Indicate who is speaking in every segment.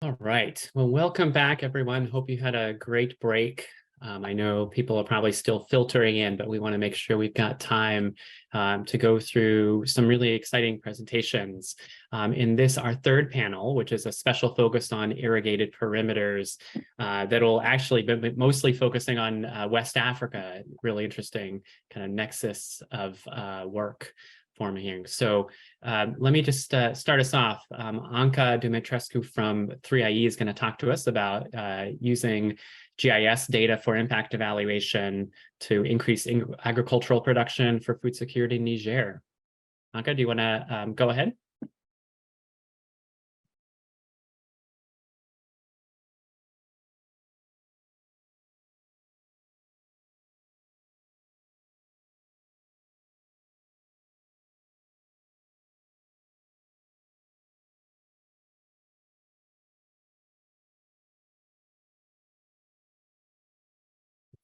Speaker 1: All right. Well, welcome back, everyone. Hope you had a great break. I know people are probably still filtering in, but we want to make sure we've got time to go through some really exciting presentations. In this, our third panel, which is a special focus on irrigated perimeters, that'll actually be mostly focusing on West Africa, really interesting kind of nexus of work forming. So let me just start us off. Anca Dumitrescu from 3IE is going to talk to us about using GIS data for impact evaluation to increase agricultural production for food security in Niger. Anca, do you want to go ahead?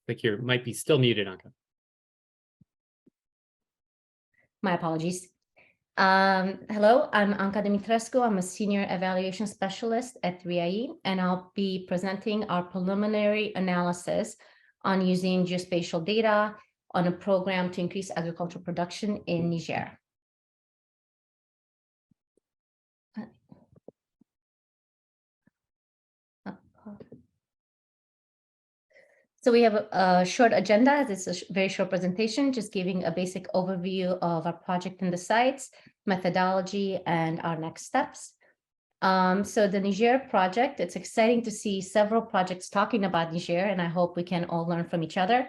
Speaker 1: I think you might be still muted, Anca.
Speaker 2: My apologies. Hello, I'm Anca Dumitrescu. I'm a senior evaluation specialist at 3IE, and I'll be presenting our preliminary analysis on using geospatial data on a program to increase agricultural production in Niger. So we have a short agenda. This is a very short presentation, just giving a basic overview of our project and the sites, methodology, and our next steps. So the Niger project, it's exciting to see several projects talking about Niger, and I hope we can all learn from each other.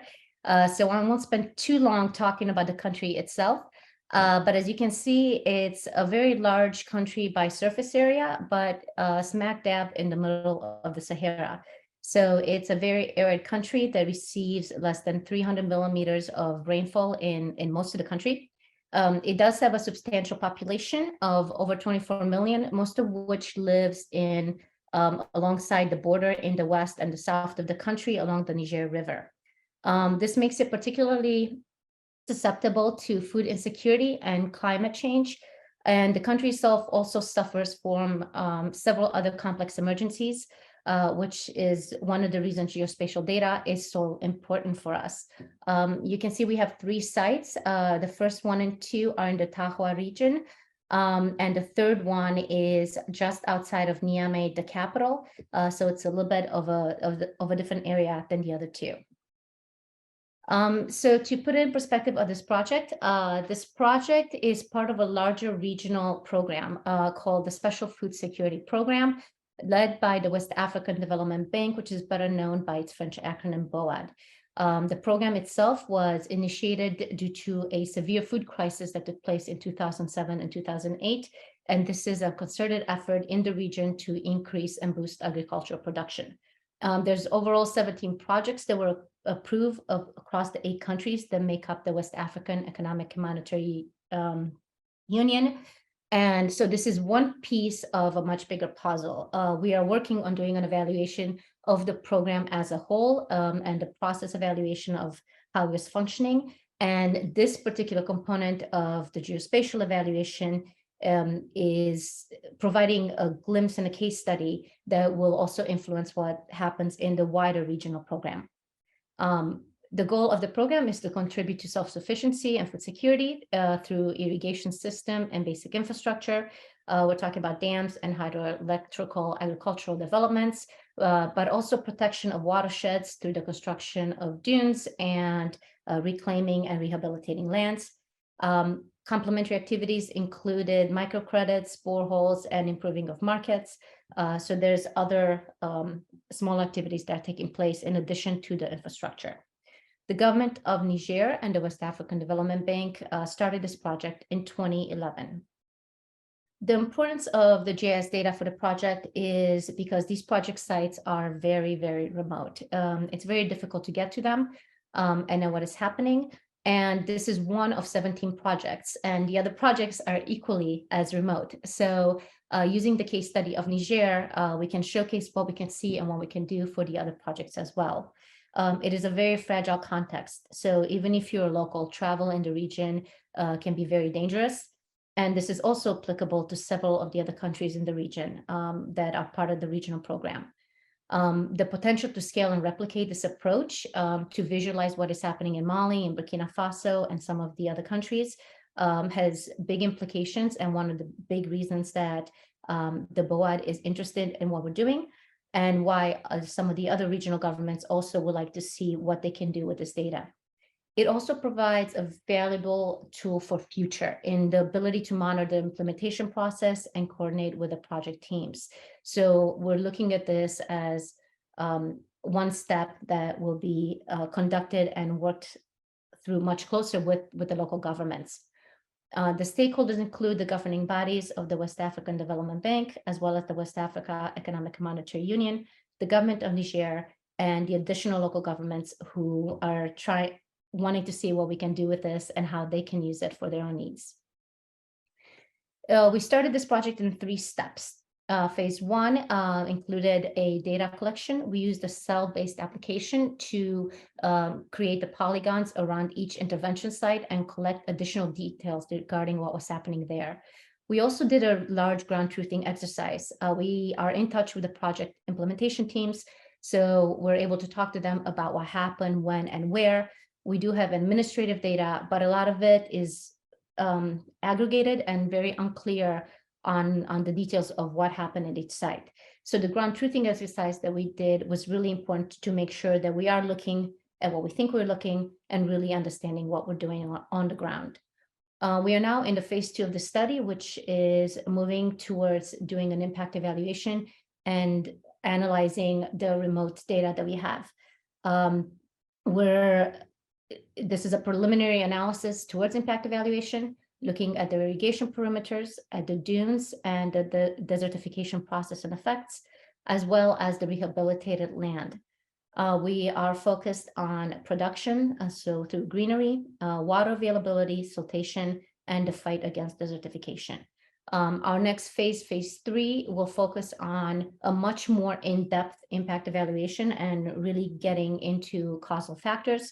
Speaker 2: So I won't spend too long talking about the country itself, but as you can see, it's a very large country by surface area, but smack dab in the middle of the Sahara. So it's a very arid country that receives less than 300 millimeters of rainfall in most of the country. It does have a substantial population of over 24 million, most of which lives in alongside the border in the west and the south of the country along the Niger River. This makes it particularly susceptible to food insecurity and climate change. And the country itself also suffers from several other complex emergencies, which is one of the reasons geospatial data is so important for us. You can see we have 3 sites. The first 1 and 2 are in the Tahua region, and the third one is just outside of Niamey, the capital. So it's a little bit of a different area than the other 2. So to put it in perspective of this project is part of a larger regional program called the Special Food Security Program, led by the West African Development Bank, which is better known by its French acronym BOAD. The program itself was initiated due to a severe food crisis that took place in 2007 and 2008. And this is a concerted effort in the region to increase and boost agricultural production. There's overall 17 projects that were approved across the 8 countries that make up the West African Economic and Monetary Union. And so this is one piece of a much bigger puzzle. We are working on doing an evaluation of the program as a whole and the process evaluation of how it was functioning. And this particular component of the geospatial evaluation is providing a glimpse in a case study that will also influence what happens in the wider regional program. The goal of the program is to contribute to self-sufficiency and food security through irrigation system and basic infrastructure. We're talking about dams and hydroelectrical agricultural developments, but also protection of watersheds through the construction of dunes and reclaiming and rehabilitating lands. Complementary activities included microcredits, boreholes, and improving of markets. So there's other small activities that are taking place in addition to the infrastructure. The government of Niger and the West African Development Bank started this project in 2011. The importance of the GIS data for the project is because these project sites are very, very remote. It's very difficult to get to them and know what is happening. And this is one of 17 projects, and the other projects are equally as remote. So using the case study of Niger, we can showcase what we can see and what we can do for the other projects as well. It is a very fragile context. So even if you're local, travel in the region can be very dangerous. And this is also applicable to several of the other countries in the region that are part of the regional program. The potential to scale and replicate this approach to visualize what is happening in Mali and Burkina Faso and some of the other countries has big implications, and one of the big reasons that the BOAD is interested in what we're doing, and why some of the other regional governments also would like to see what they can do with this data. It also provides a valuable tool for future in the ability to monitor the implementation process and coordinate with the project teams. So we're looking at this as one step that will be conducted and worked through much closer with the local governments. The stakeholders include the governing bodies of the West African Development Bank, as well as the West Africa Economic and Monetary Union, the government of Niger, and the additional local governments who are wanting to see what we can do with this and how they can use it for their own needs. We started this project in 3 steps. Phase 1 included a data collection. We used a cell-based application to create the polygons around each intervention site and collect additional details regarding what was happening there. We also did a large ground truthing exercise. We are in touch with the project implementation teams, so we're able to talk to them about what happened, when, and where. We do have administrative data, but a lot of it is aggregated and very unclear on the details of what happened at each site. So the ground truthing exercise that we did was really important to make sure that we are looking at what we think we're looking and really understanding what we're doing on the ground. We are now in the phase 2 of the study, which is moving towards doing an impact evaluation and analyzing the remote data that we have. This is a preliminary analysis towards impact evaluation, looking at the irrigation perimeters, at the dunes, and the desertification process and effects, as well as the rehabilitated land. We are focused on production, so through greenery, water availability, siltation, and the fight against desertification. Our next phase, phase 3, will focus on a much more in-depth impact evaluation and really getting into causal factors,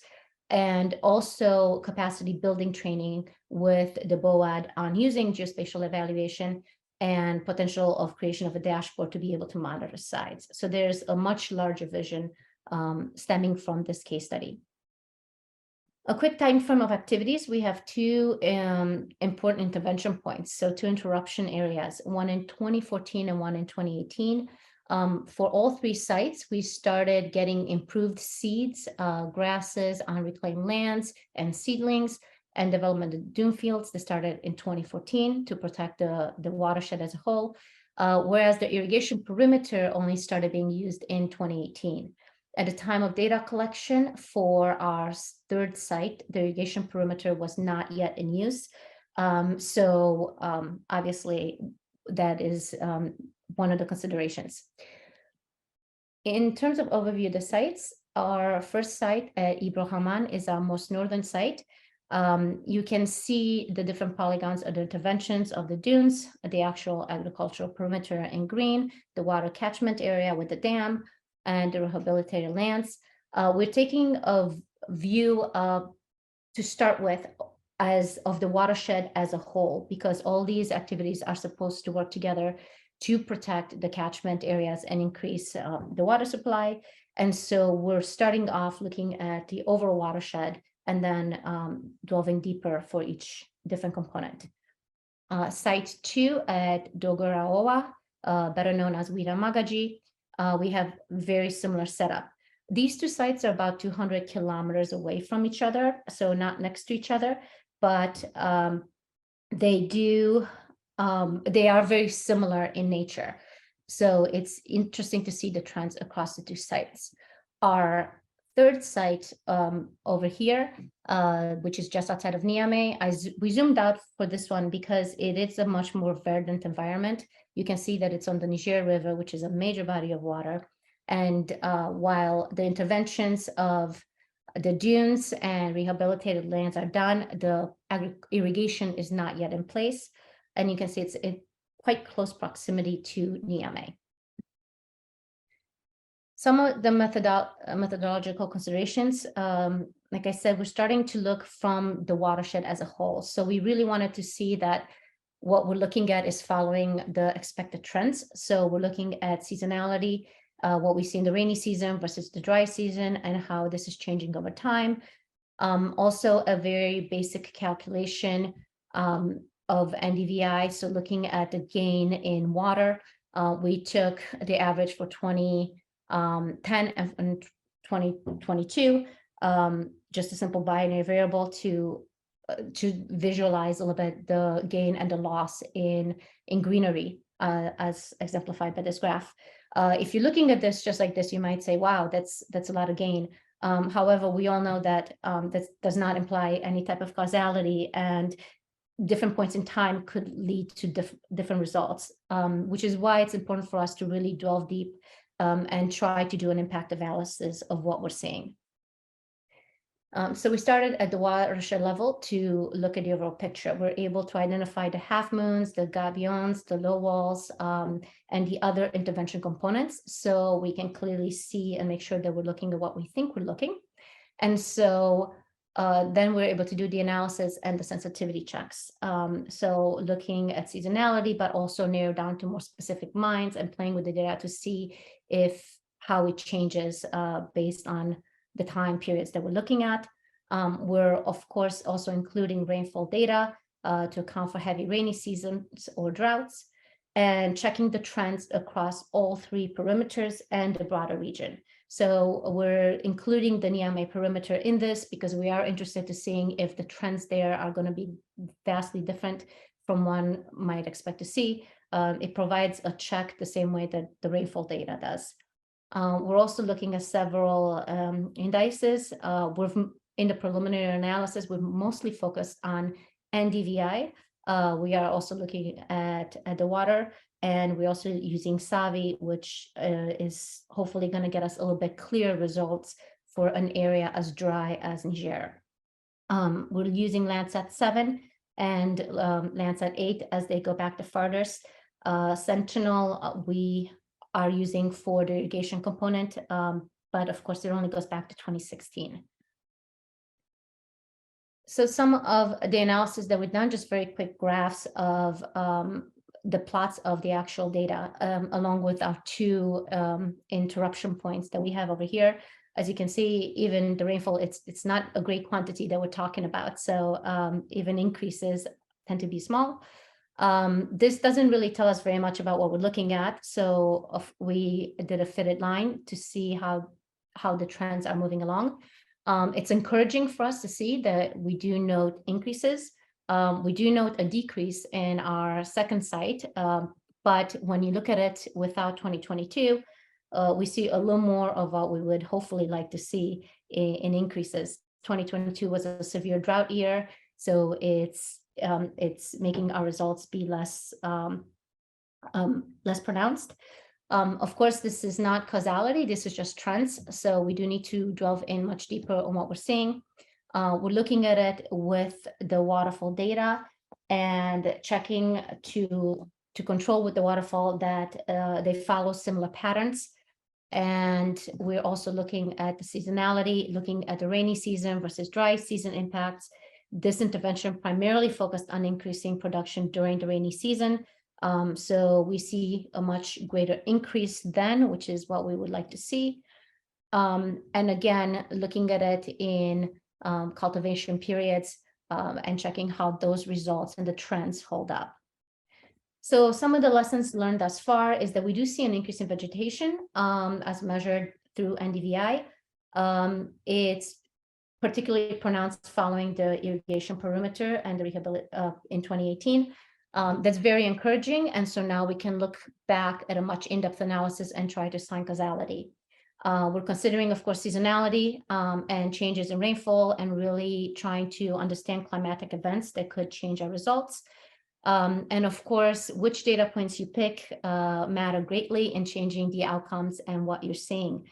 Speaker 2: and also capacity building training with the BOAD on using geospatial evaluation and potential of creation of a dashboard to be able to monitor sites. So there's a much larger vision stemming from this case study. A quick time frame of activities. We have 2 important intervention points, so 2 interruption areas, one in 2014 and one in 2018. For all 3 sites, we started getting improved seeds, grasses on reclaimed lands, and seedlings, and development of dune fields that started in 2014 to protect the watershed as a whole, whereas the irrigation perimeter only started being used in 2018. At the time of data collection for our 3rd site, the irrigation perimeter was not yet in use. Obviously, that is one of the considerations. In terms of overview of the sites, our first site at Ibro Haman is our most northern site. You can see the different polygons of the interventions of the dunes, the actual agricultural perimeter in green, the water catchment area with the dam, and the rehabilitated lands. We're taking a view to start with as of the watershed as a whole, because all these activities are supposed to work together to protect the catchment areas and increase the water supply. And so we're starting off looking at the overall watershed and then delving deeper for each different component. Site 2 at Dogaraoa, better known as Wiramagaji, we have very similar setup. These 2 sites are about 200 kilometers away from each other, so not next to each other, but they are very similar in nature. So it's interesting to see the trends across the 2 sites. Our 3rd site over here, which is just outside of Niamey, we zoomed out for this one because it is a much more verdant environment. You can see that it's on the Niger River, which is a major body of water. And while the interventions of the dunes and rehabilitated lands are done, the irrigation is not yet in place. And you can see it's in quite close proximity to Niamey. Some of the methodological considerations, like I said, we're starting to look from the watershed as a whole. So we really wanted to see that What we're looking at is following the expected trends. So we're looking at seasonality, what we see in the rainy season versus the dry season, and how this is changing over time. Also, a very basic calculation of NDVI. So looking at the gain in water, we took the average for 2010 and 2022, just a simple binary variable to visualize a little bit the gain and the loss in greenery, as exemplified by this graph. If you're looking at this just like this, you might say, wow, that's a lot of gain. However, we all know that that does not imply any type of causality, and different points in time could lead to different results, which is why it's important for us to really delve deep and try to do an impact analysis of what we're seeing. So we started at the watershed level to look at the overall picture. We're able to identify the half moons, the gabions, the low walls, and the other intervention components. So we can clearly see and make sure that we're looking at what we think we're looking. And so then we're able to do the analysis and the sensitivity checks. So looking at seasonality, but also narrow down to more specific mines and playing with the data to see how it changes based on the time periods that we're looking at. We're, of course, also including rainfall data to account for heavy rainy seasons or droughts, and checking the trends across all three perimeters and the broader region. So we're including the Niamey perimeter in this because we are interested to seeing if the trends there are going to be vastly different from one might expect to see. It provides a check the same way that the rainfall data does. We're also looking at several indices. In the preliminary analysis, we're mostly focused on NDVI. We are also looking at the water, and we're also using SAVI, which is hopefully going to get us a little bit clearer results for an area as dry as Niger. We're using Landsat 7 and Landsat 8 as they go back the farthest. Sentinel, we are using for the irrigation component, but of course it only goes back to 2016. So some of the analysis that we've done, just very quick graphs of the plots of the actual data, along with our two interruption points that we have over here. As you can see, even the rainfall, it's not a great quantity that we're talking about. So even increases tend to be small. This doesn't really tell us very much about what we're looking at. So we did a fitted line to see how the trends are moving along. It's encouraging for us to see that we do note increases. We do note a decrease in our second site, but when you look at it without 2022, we see a little more of what we would hopefully like to see in increases. 2022 was a severe drought year, so it's making our results be less pronounced. Of course, this is not causality, this is just trends. So we do need to delve in much deeper on what we're seeing. We're looking at it with the waterfall data and checking to control with the waterfall that they follow similar patterns. And we're also looking at the seasonality, looking at the rainy season versus dry season impacts. This intervention primarily focused on increasing production during the rainy season. So we see a much greater increase then, which is what we would like to see. And again, looking at it in cultivation periods and checking how those results and the trends hold up. So some of the lessons learned thus far is that we do see an increase in vegetation as measured through NDVI. It's particularly pronounced following the irrigation perimeter and the rehabilitation in 2018. That's very encouraging. And so now we can look back at a much in-depth analysis and try to assign causality. We're considering, of course, seasonality and changes in rainfall and really trying to understand climatic events that could change our results. And of course, which data points you pick matter greatly in changing the outcomes and what you're seeing.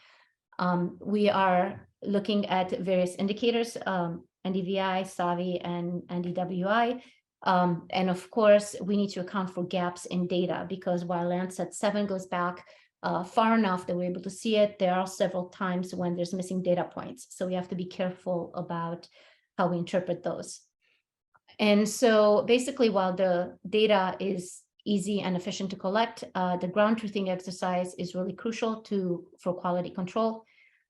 Speaker 2: We are looking at various indicators, NDVI, SAVI, and NDWI. And of course, we need to account for gaps in data because while Landsat 7 goes back far enough that we're able to see it, there are several times when there's missing data points. So we have to be careful about how we interpret those. And so basically, while the data is easy and efficient to collect, the ground truthing exercise is really crucial for quality control.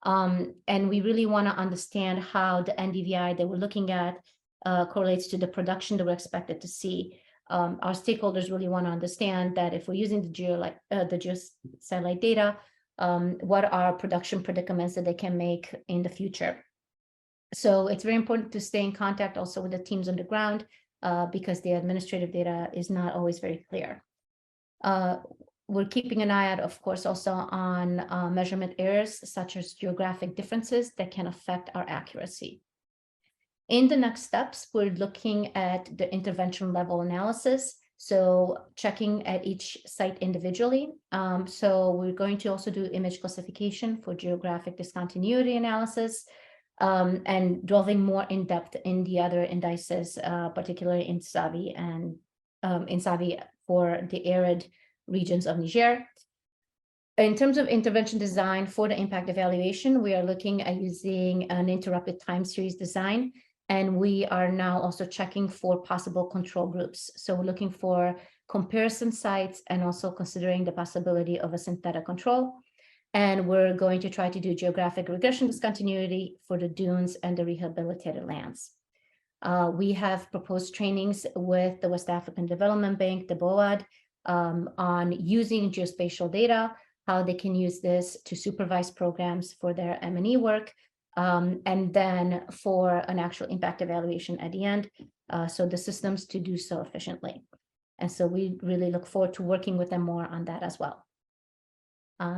Speaker 2: And we really want to understand how the NDVI that we're looking at correlates to the production that we're expected to see. Our stakeholders really want to understand that if we're using the geosatellite data, what are production predicaments that they can make in the future. So it's very important to stay in contact also with the teams on the ground because the administrative data is not always very clear. We're keeping an eye out, of course, also on measurement errors, such as geographic differences that can affect our accuracy. In the next steps, we're looking at the intervention level analysis, so checking at each site individually. So we're going to also do image classification for geographic discontinuity analysis, and delving more in depth in the other indices, particularly in Savi and in Savi for the arid regions of Niger. In terms of intervention design for the impact evaluation, we are looking at using an interrupted time series design, and we are now also checking for possible control groups. So we're looking for comparison sites and also considering the possibility of a synthetic control. And we're going to try to do geographic regression discontinuity for the dunes and the rehabilitated lands. We have proposed trainings with the West African Development Bank, the BOAD, on using geospatial data, how they can use this to supervise programs for their M&E work, and then for an actual impact evaluation at the end, so the systems to do so efficiently. And so we really look forward to working with them more on that as well.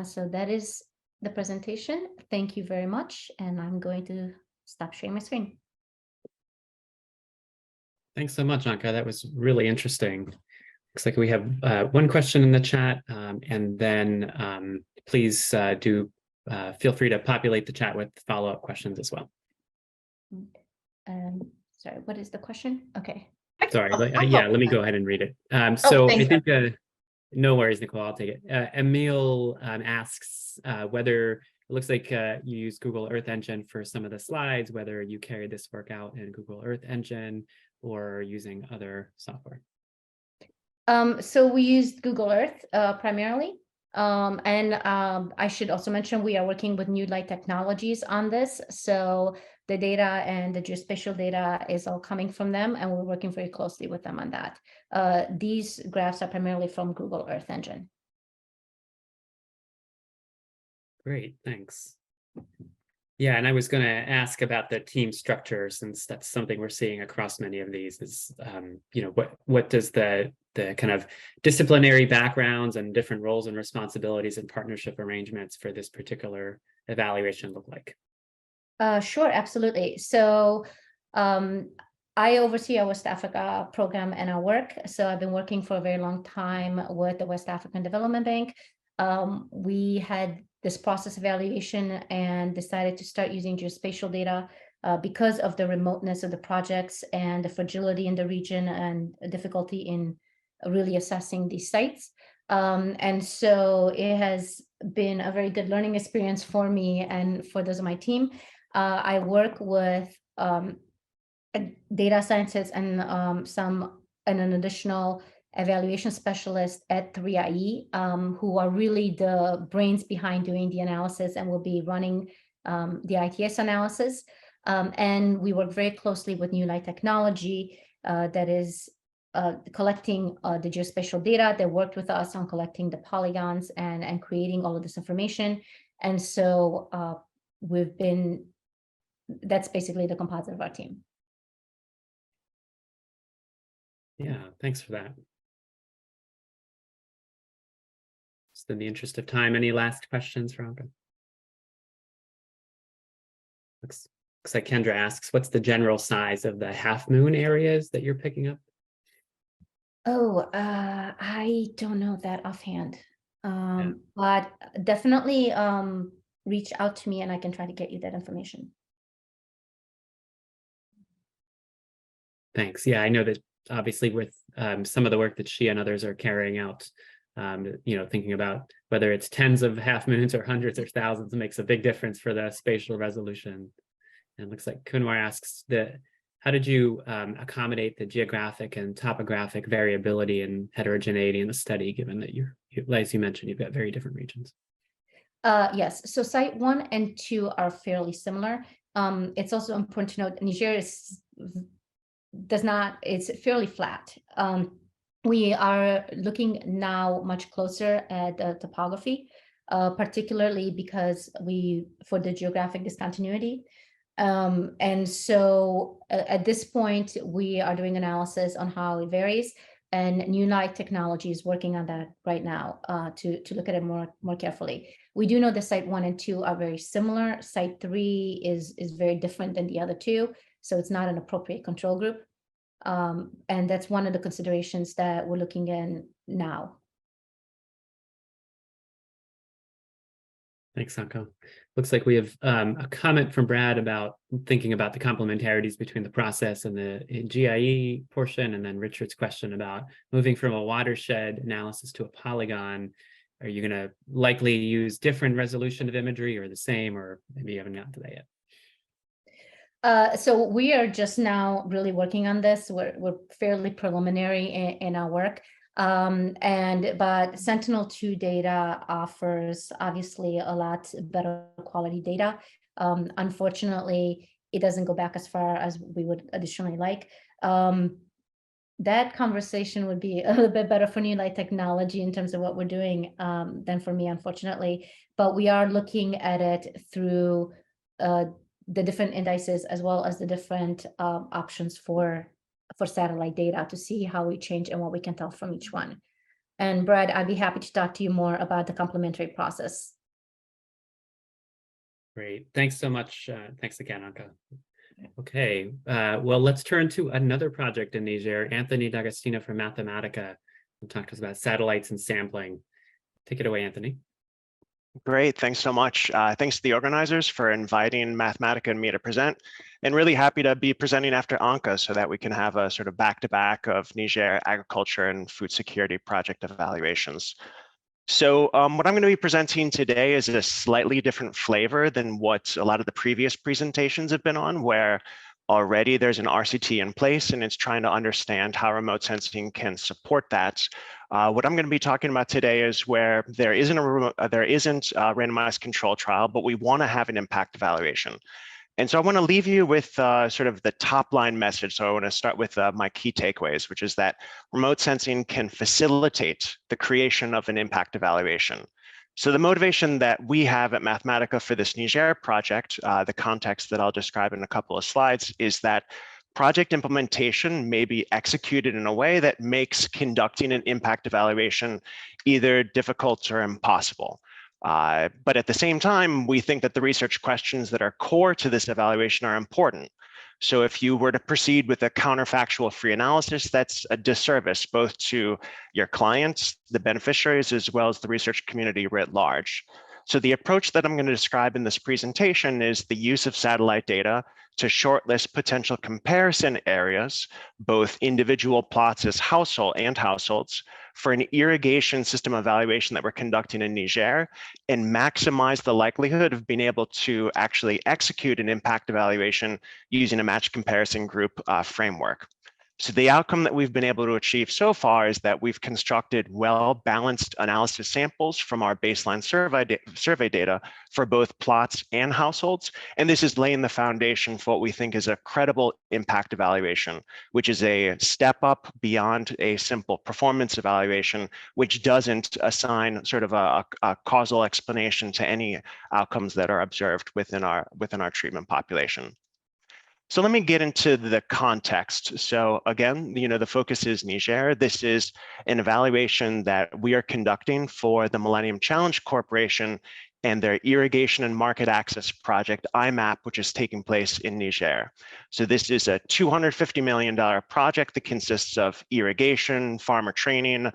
Speaker 2: So that is the presentation. Thank you very much. And I'm going to stop sharing my screen.
Speaker 1: Thanks so much, Anka. That was really interesting. Looks like we have one question in the chat, and then please do feel free to populate the chat with follow-up questions as well.
Speaker 2: Sorry, what is the question? Okay.
Speaker 1: Sorry, yeah, let me go ahead and read it. I think, no worries, Nicole, I'll take it. Emil asks whether it looks like you use Google Earth Engine for some of the slides, whether you carry this work out in Google Earth Engine or using other software.
Speaker 2: So we used Google Earth primarily. I should also mention we are working with New Light Technologies on this. So the data and the geospatial data is all coming from them, and we're working very closely with them on that. These graphs are primarily from Google Earth Engine.
Speaker 1: Great, thanks. Yeah, and I was going to ask about the team structure, since that's something we're seeing across many of these. Is what does the kind of disciplinary backgrounds and different roles and responsibilities and partnership arrangements for this particular evaluation look like?
Speaker 2: Sure, absolutely. So I oversee our West Africa program and our work. So I've been working for a very long time with the West African Development Bank. We had this process evaluation and decided to start using geospatial data because of the remoteness of the projects and the fragility in the region and difficulty in really assessing these sites. And so it has been a very good learning experience for me and for those of my team. I work with data scientists and an additional evaluation specialist at 3IE, who are really the brains behind doing the analysis and will be running the ITS analysis. And we work very closely with New Light Technology that is collecting the geospatial data. They worked with us on collecting the polygons and creating all of this information. And so that's basically the composite of our team.
Speaker 1: Yeah, thanks for that. Just in the interest of time, any last questions for Anka? Looks like Kendra asks, what's the general size of the half moon areas that you're picking up?
Speaker 2: Oh, I don't know that offhand, but definitely reach out to me and I can try to get you that information.
Speaker 1: Thanks. Yeah, I know that obviously with some of the work that she and others are carrying out, thinking about whether it's tens of half moons or hundreds or thousands makes a big difference for the spatial resolution. And it looks like Kunwar asks that how did you accommodate the geographic and topographic variability and heterogeneity in the study, given that as you mentioned, you've got very different regions?
Speaker 2: Yes, so site 1 and 2 are fairly similar. It's also important to note Niger it's fairly flat. We are looking now much closer at the topography, particularly because for the geographic discontinuity. And so at this point, we are doing analysis on how it varies, and New Light Technology is working on that right now to look at it more carefully. We do know the site 1 and 2 are very similar. Site 3 is very different than the other two, so it's not an appropriate control group. And that's one of the considerations that we're looking in now.
Speaker 1: Thanks, Anka. Looks like we have a comment from Brad about thinking about the complementarities between the process and the GIE portion, and then Richard's question about moving from a watershed analysis to a polygon. Are you going to likely use different resolution of imagery or the same, or maybe you haven't gotten to that yet?
Speaker 2: So we are just now really working on this. We're fairly preliminary in our work. But Sentinel-2 data offers obviously a lot better quality data. Unfortunately, it doesn't go back as far as we would additionally like. That conversation would be a little bit better for New Light Technology in terms of what we're doing than for me, unfortunately. But we are looking at it through the different indices as well as the different options for satellite data to see how we change and what we can tell from each one. And Brad, I'd be happy to talk to you more about the complementary process.
Speaker 1: Great. Thanks so much. Thanks again, Anka. Okay, well, let's turn to another project in Niger. Anthony D'Agostino from Mathematica will talk to us about satellites and sampling. Take it away, Anthony.
Speaker 3: Great, thanks so much. Thanks to the organizers for inviting Mathematica and me to present, and really happy to be presenting after Anka so that we can have a sort of back-to-back of Niger agriculture and food security project evaluations. So what I'm going to be presenting today is a slightly different flavor than what a lot of the previous presentations have been on, where already there's an RCT in place and it's trying to understand how remote sensing can support that. What I'm going to be talking about today is where there isn't a randomized control trial, but we want to have an impact evaluation. And so I want to leave you with sort of the top line message. So I want to start with my key takeaways, which is that remote sensing can facilitate the creation of an impact evaluation. So the motivation that we have at Mathematica for this Niger project, the context that I'll describe in a couple of slides, is that project implementation may be executed in a way that makes conducting an impact evaluation either difficult or impossible. But at the same time, we think that the research questions that are core to this evaluation are important. So if you were to proceed with a counterfactual free analysis, that's a disservice both to your clients, the beneficiaries, as well as the research community writ large. So the approach that I'm going to describe in this presentation is the use of satellite data to shortlist potential comparison areas, both individual plots as households, for an irrigation system evaluation that we're conducting in Niger, and maximize the likelihood of being able to actually execute an impact evaluation using a matched comparison group framework. So the outcome that we've been able to achieve so far is that we've constructed well-balanced analysis samples from our baseline survey data for both plots and households. And this is laying the foundation for what we think is a credible impact evaluation, which is a step up beyond a simple performance evaluation, which doesn't assign sort of a causal explanation to any outcomes that are observed within our treatment population. So let me get into the context. So again, the focus is Niger. This is an evaluation that we are conducting for the Millennium Challenge Corporation and their irrigation and market access project, IMAP, which is taking place in Niger. So this is a $250 million project that consists of irrigation, farmer training,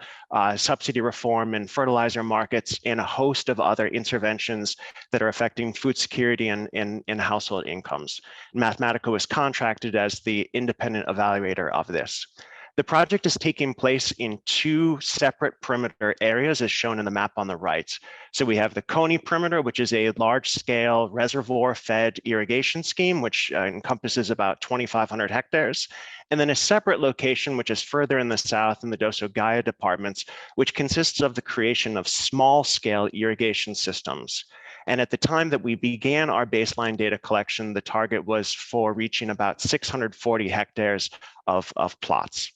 Speaker 3: subsidy reform and fertilizer markets, and a host of other interventions that are affecting food security and household incomes. Mathematica was contracted as the independent evaluator of this. The project is taking place in two separate perimeter areas as shown in the map on the right. So we have the Coney perimeter, which is a large-scale reservoir-fed irrigation scheme, which encompasses about 2,500 hectares. And then a separate location, which is further in the south in the Doso Gaya departments, which consists of the creation of small-scale irrigation systems. And at the time that we began our baseline data collection, the target was for reaching about 640 hectares of plots.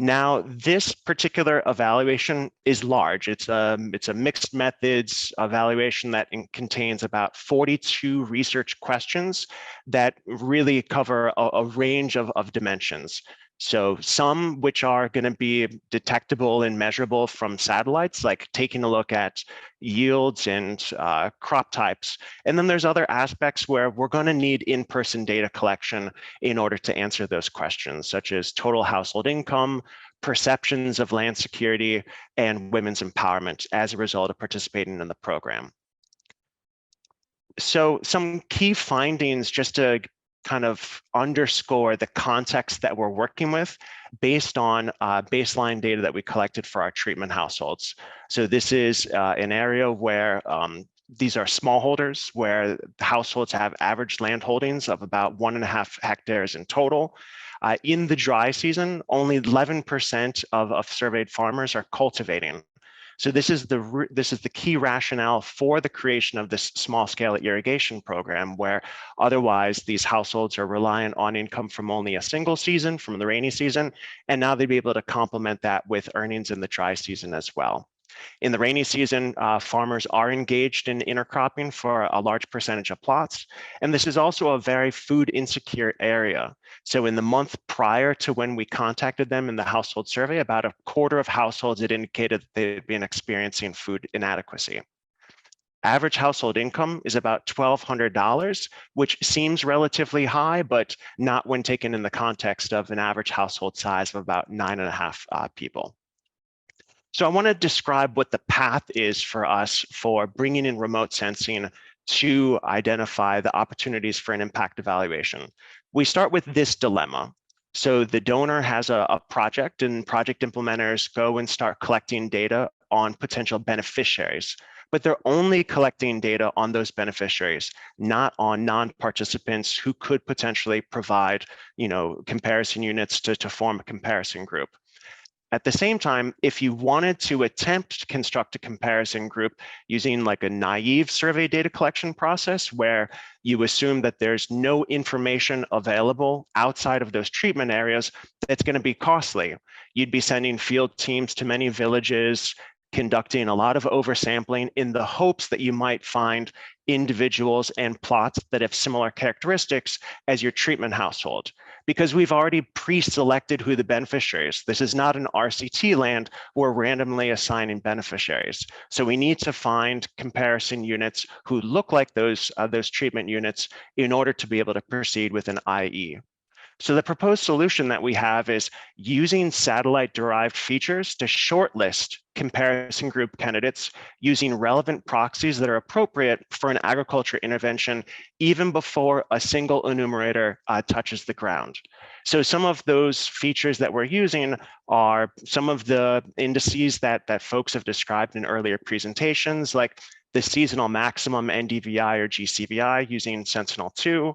Speaker 3: Now, this particular evaluation is large. It's a mixed methods evaluation that contains about 42 research questions that really cover a range of dimensions. So some which are going to be detectable and measurable from satellites, like taking a look at yields and crop types. And then there's other aspects where we're going to need in-person data collection in order to answer those questions, such as total household income, perceptions of land security, and women's empowerment as a result of participating in the program. So some key findings, just to kind of underscore the context that we're working with based on baseline data that we collected for our treatment households. So this is an area where these are smallholders, where the households have average land holdings of about 1.5 hectares in total. In the dry season, only 11% of surveyed farmers are cultivating. So this is the key rationale for the creation of this small-scale irrigation program, where otherwise these households are reliant on income from only a single season, from the rainy season, and now they'd be able to complement that with earnings in the dry season as well. In the rainy season, farmers are engaged in intercropping for a large percentage of plots. And this is also a very food insecure area. So in the month prior to when we contacted them in the household survey, about a quarter of households had indicated that they'd been experiencing food inadequacy. Average household income is about $1,200, which seems relatively high, but not when taken in the context of an average household size of about 9.5 people. So I want to describe what the path is for us for bringing in remote sensing to identify the opportunities for an impact evaluation. We start with this dilemma. So the donor has a project, and project implementers go and start collecting data on potential beneficiaries, but they're only collecting data on those beneficiaries, not on non-participants who could potentially provide, comparison units to form a comparison group. At the same time, if you wanted to attempt to construct a comparison group using like a naive survey data collection process where you assume that there's no information available outside of those treatment areas, that's going to be costly. You'd be sending field teams to many villages, conducting a lot of oversampling in the hopes that you might find individuals and plots that have similar characteristics as your treatment household, because we've already pre-selected who the beneficiaries. This is not an RCT land where we're randomly assigning beneficiaries. So we need to find comparison units who look like those treatment units in order to be able to proceed with an IE. So the proposed solution that we have is using satellite-derived features to shortlist comparison group candidates using relevant proxies that are appropriate for an agriculture intervention even before a single enumerator touches the ground. So some of those features that we're using are some of the indices that folks have described in earlier presentations, like the seasonal maximum NDVI or GCVI using Sentinel-2.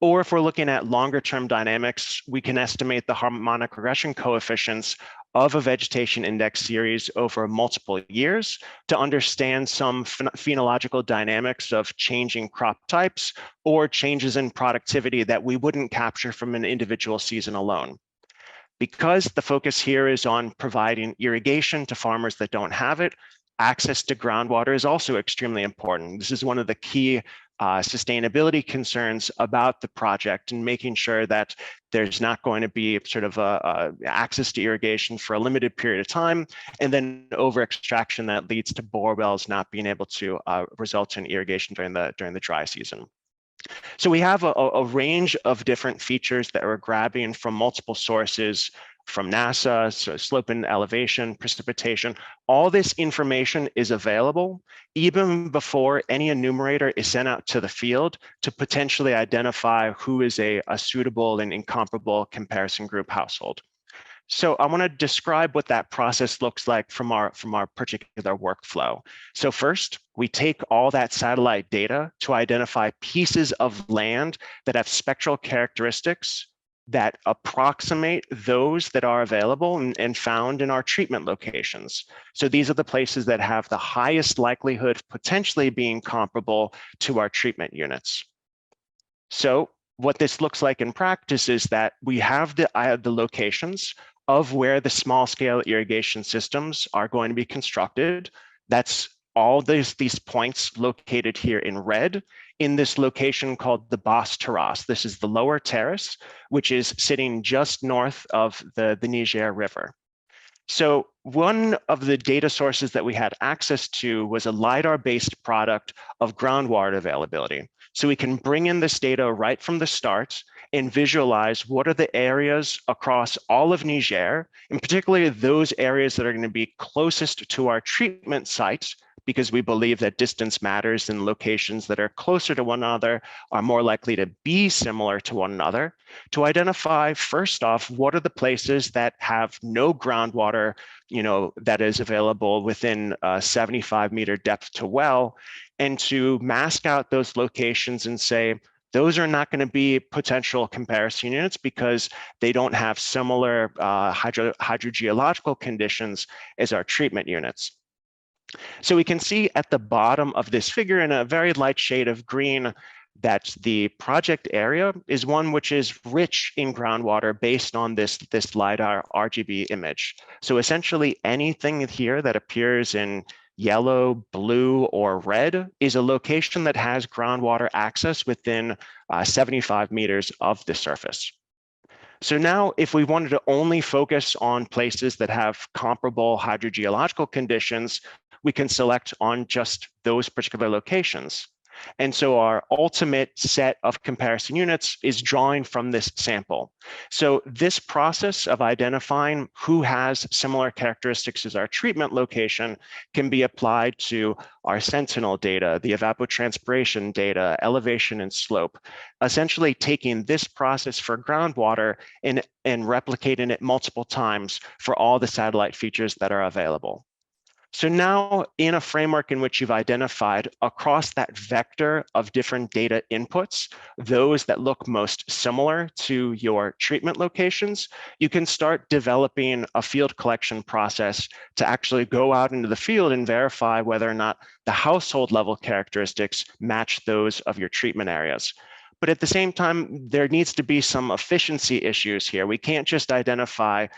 Speaker 3: Or if we're looking at longer term dynamics, we can estimate the harmonic regression coefficients of a vegetation index series over multiple years to understand some phenological dynamics of changing crop types or changes in productivity that we wouldn't capture from an individual season alone. Because the focus here is on providing irrigation to farmers that don't have it, access to groundwater is also extremely important. This is one of the key sustainability concerns about the project, and making sure that there's not going to be sort of access to irrigation for a limited period of time, and then over extraction that leads to bore wells not being able to result in irrigation during the dry season. So we have a range of different features that we're grabbing from multiple sources, from NASA, so slope and elevation, precipitation. All this information is available even before any enumerator is sent out to the field to potentially identify who is a suitable and incomparable comparison group household. So I want to describe what that process looks like from our particular workflow. So first, we take all that satellite data to identify pieces of land that have spectral characteristics that approximate those that are available and found in our treatment locations. So these are the places that have the highest likelihood of potentially being comparable to our treatment units. So what this looks like in practice is that we have the locations of where the small scale irrigation systems are going to be constructed. That's all these points located here in red in this location called the Basse Terrasse. This is the lower terrace, which is sitting just north of the Niger River. So one of the data sources that we had access to was a LiDAR-based product of groundwater availability. So we can bring in this data right from the start and visualize what are the areas across all of Niger, and particularly those areas that are going to be closest to our treatment sites, because we believe that distance matters and locations that are closer to one another are more likely to be similar to one another, to identify, first off, what are the places that have no groundwater, that is available within a 75-meter depth to well, and to mask out those locations and say, those are not going to be potential comparison units because they don't have similar hydrogeological conditions as our treatment units. So we can see at the bottom of this figure in a very light shade of green that the project area is one which is rich in groundwater based on this LiDAR RGB image. So essentially anything here that appears in yellow, blue, or red is a location that has groundwater access within 75 meters of the surface. So now if we wanted to only focus on places that have comparable hydrogeological conditions, we can select on just those particular locations. And so our ultimate set of comparison units is drawing from this sample. So this process of identifying who has similar characteristics as our treatment location can be applied to our sentinel data, the evapotranspiration data, elevation and slope, essentially taking this process for groundwater and replicating it multiple times for all the satellite features that are available. So now in a framework in which you've identified across that vector of different data inputs, those that look most similar to your treatment locations, you can start developing a field collection process to actually go out into the field and verify whether or not the household level characteristics match those of your treatment areas. But at the same time, there needs to be some efficiency issues here. We can't just identify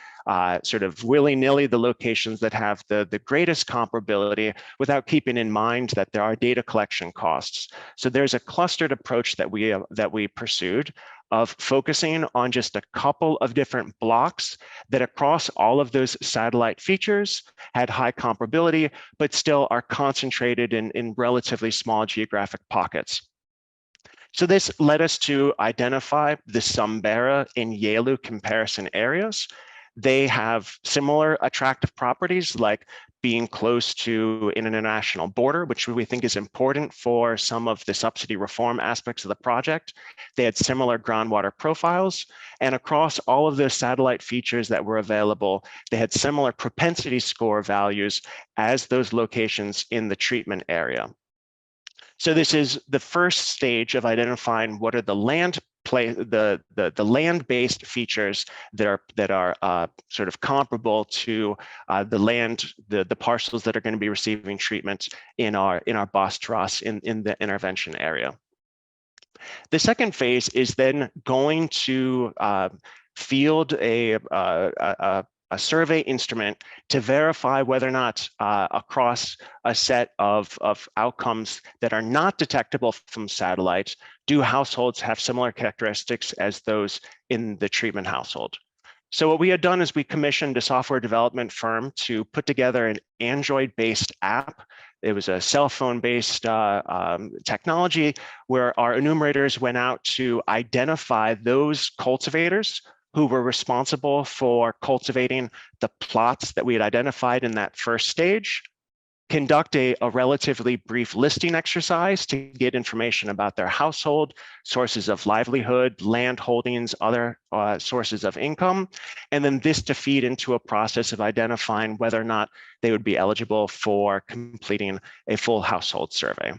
Speaker 3: sort of willy-nilly the locations that have the greatest comparability without keeping in mind that there are data collection costs. So there's a clustered approach that we pursued of focusing on just a couple of different blocks that across all of those satellite features had high comparability, but still are concentrated in relatively small geographic pockets. So this led us to identify the Sambera and Yelu comparison areas. They have similar attractive properties like being close to an international border, which we think is important for some of the subsidy reform aspects of the project. They had similar groundwater profiles, and across all of the satellite features that were available, they had similar propensity score values as those locations in the treatment area. So this is the first stage of identifying what are the land-based features that are sort of comparable to the parcels that are going to be receiving treatment in our Basse Terrasse in the intervention area. The second phase is then going to field a survey instrument to verify whether or not across a set of outcomes that are not detectable from satellites, do households have similar characteristics as those in the treatment household. So what we had done is we commissioned a software development firm to put together an Android-based app. It was a cell phone-based technology where our enumerators went out to identify those cultivators who were responsible for cultivating the plots that we had identified in that first stage. conduct a relatively brief listing exercise to get information about their household, sources of livelihood, land holdings, other sources of income, and then this to feed into a process of identifying whether or not they would be eligible for completing a full household survey.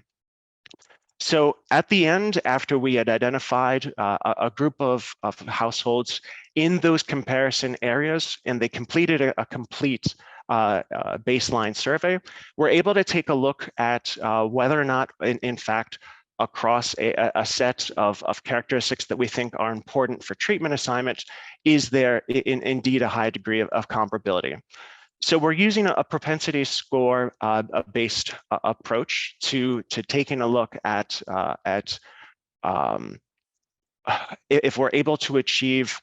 Speaker 3: So at the end, after we had identified a group of households in those comparison areas, and they completed a complete baseline survey, we're able to take a look at whether or not, in fact, across a set of characteristics that we think are important for treatment assignment, is there indeed a high degree of comparability. So we're using a propensity score based approach to taking a look at if we're able to achieve.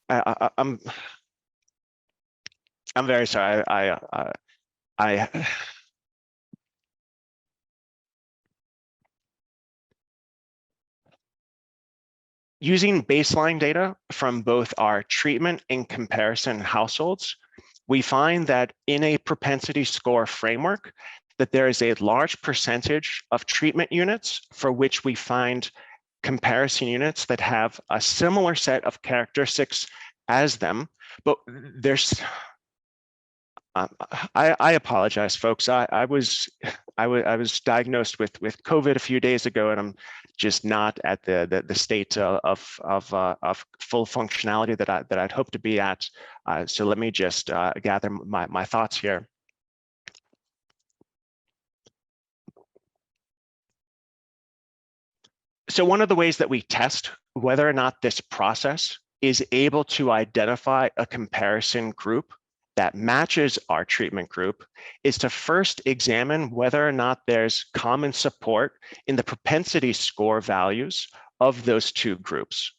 Speaker 3: I'm very sorry. I using baseline data from both our treatment and comparison households, we find that in a propensity score framework, that there is a large percentage of treatment units for which we find comparison units that have a similar set of characteristics as them, but there's, I apologize, folks. I was diagnosed with COVID a few days ago, and I'm just not at the state of full functionality that I'd hoped to be at. So let me just gather my thoughts here. So one of the ways that we test whether or not this process is able to identify a comparison group that matches our treatment group is to first examine whether or not there's common support in the propensity score values of those two groups.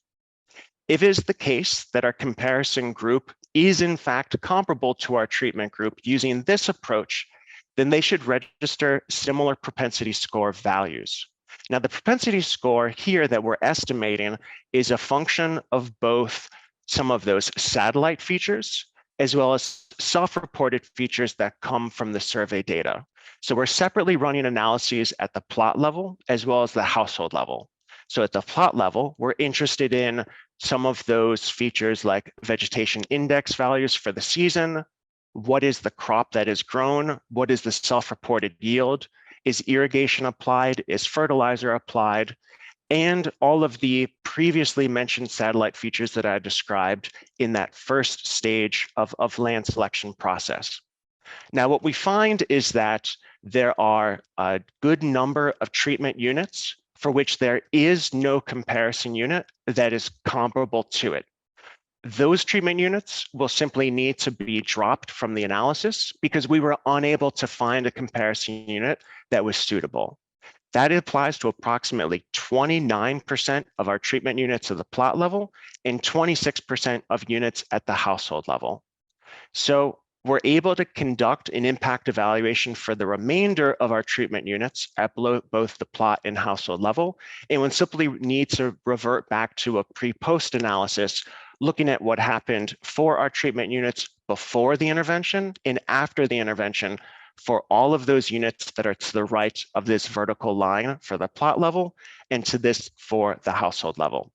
Speaker 3: If it is the case that our comparison group is in fact comparable to our treatment group using this approach, then they should register similar propensity score values. Now, the propensity score here that we're estimating is a function of both some of those satellite features as well as self-reported features that come from the survey data. So we're separately running analyses at the plot level as well as the household level. So at the plot level, we're interested in some of those features like vegetation index values for the season. What is the crop that is grown? What is the self-reported yield? Is irrigation applied? Is fertilizer applied? And all of the previously mentioned satellite features that I described in that first stage of land selection process. Now, what we find is that there are a good number of treatment units for which there is no comparison unit that is comparable to it. Those treatment units will simply need to be dropped from the analysis because we were unable to find a comparison unit that was suitable. That applies to approximately 29% of our treatment units at the plot level and 26% of units at the household level. So we're able to conduct an impact evaluation for the remainder of our treatment units at both the plot and household level, and we'll simply need to revert back to a pre-post analysis, looking at what happened for our treatment units before the intervention and after the intervention for all of those units that are to the right of this vertical line for the plot level and to this for the household level.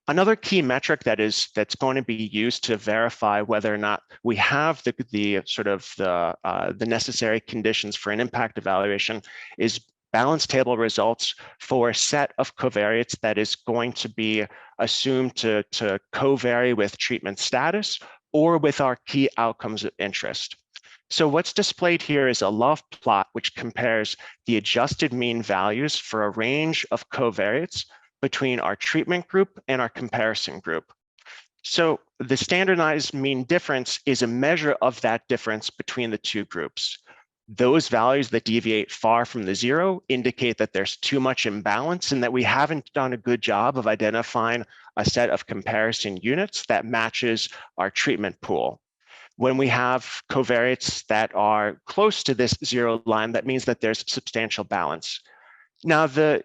Speaker 3: Another key metric that's going to be used to verify whether or not we have the necessary conditions for an impact evaluation is balance table results for a set of covariates that is going to be assumed to covary with treatment status or with our key outcomes of interest. So what's displayed here is a love plot which compares the adjusted mean values for a range of covariates between our treatment group and our comparison group. So the standardized mean difference is a measure of that difference between the two groups. Those values that deviate far from the zero indicate that there's too much imbalance and that we haven't done a good job of identifying a set of comparison units that matches our treatment pool. When we have covariates that are close to this zero line, that means that there's substantial balance. Now, the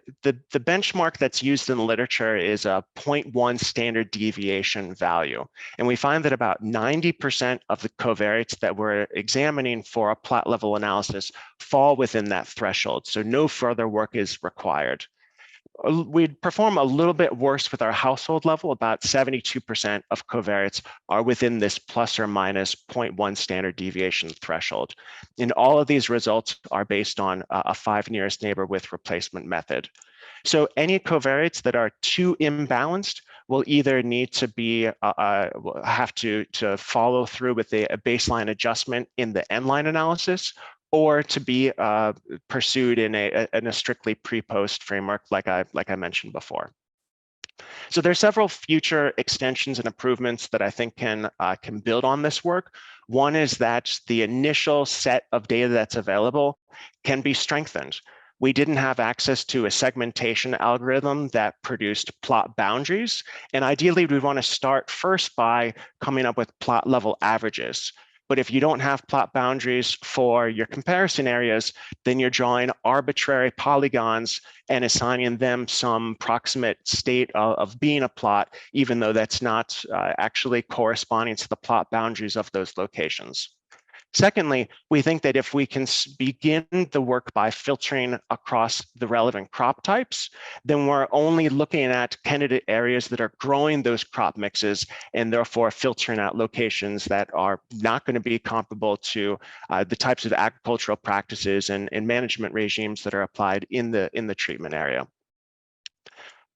Speaker 3: benchmark that's used in the literature is a 0.1 standard deviation value. And we find that about 90% of the covariates that we're examining for a plot level analysis fall within that threshold. So no further work is required. We'd perform a little bit worse with our household level. About 72% of covariates are within this plus or minus 0.1 standard deviation threshold. And all of these results are based on a 5 nearest neighbor with replacement method. So any covariates that are too imbalanced will either need to be have to follow through with a baseline adjustment in the end-line analysis, or to be pursued in a strictly pre-post framework like I mentioned before. So there are several future extensions and improvements that I think can build on this work. One is that the initial set of data that's available can be strengthened. We didn't have access to a segmentation algorithm that produced plot boundaries. And ideally, we want to start first by coming up with plot level averages. But if you don't have plot boundaries for your comparison areas, then you're drawing arbitrary polygons and assigning them some proximate state of being a plot, even though that's not actually corresponding to the plot boundaries of those locations. Secondly, we think that if we can begin the work by filtering across the relevant crop types, then we're only looking at candidate areas that are growing those crop mixes, and therefore filtering out locations that are not going to be comparable to the types of agricultural practices and management regimes that are applied in the treatment area.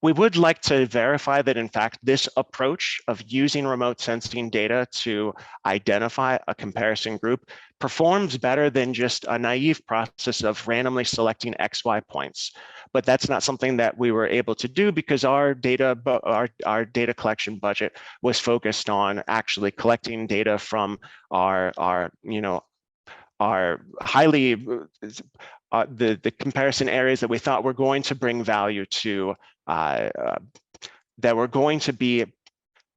Speaker 3: We would like to verify that, in fact, this approach of using remote sensing data to identify a comparison group performs better than just a naive process of randomly selecting XY points. But that's not something that we were able to do because our data collection budget was focused on actually collecting data from our highly the comparison areas that we thought were going to bring value to that were going to be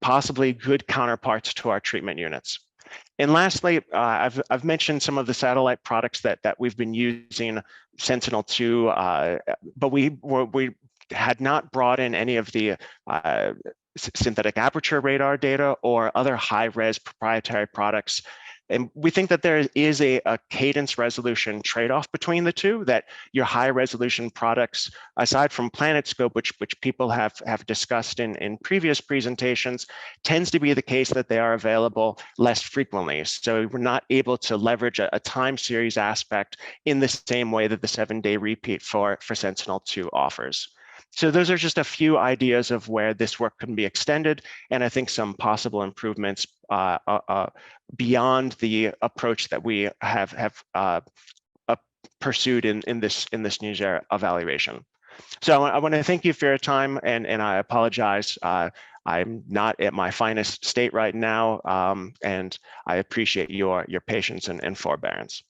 Speaker 3: possibly good counterparts to our treatment units. And lastly, I've mentioned some of the satellite products that we've been using Sentinel-2, but we had not brought in any of the synthetic aperture radar data or other high-res proprietary products. And we think that there is a cadence resolution trade-off between the two, that your high resolution products, aside from PlanetScope, which people have discussed in previous presentations, tends to be the case that they are available less frequently. So we're not able to leverage a time series aspect in the same way that the 7-day repeat for Sentinel-2 offers. So those are just a few ideas of where this work can be extended, and I think some possible improvements beyond the approach that we have pursued in this Niger evaluation. So I want to thank you for your time, and I apologize. I'm not at my finest state right now, and I appreciate your patience and forbearance.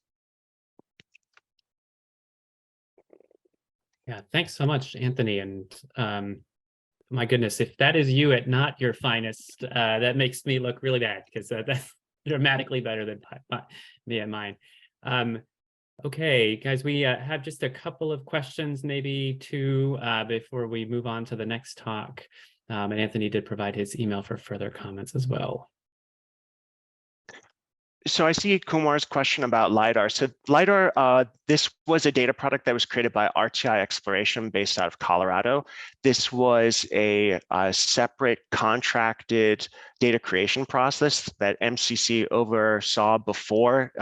Speaker 1: Yeah, thanks so much, Anthony. And my goodness, if that is you at not your finest, that makes me look really bad, because that's dramatically better than me and mine. Okay, guys, we have just a couple of questions, maybe two, before we move on to the next talk. And Anthony did provide his email for further comments as well.
Speaker 3: So I see Kumar's question about LiDAR. So LiDAR, this was a data product that was created by RTI Exploration based out of Colorado. This was a separate contracted data creation process that MCC oversaw before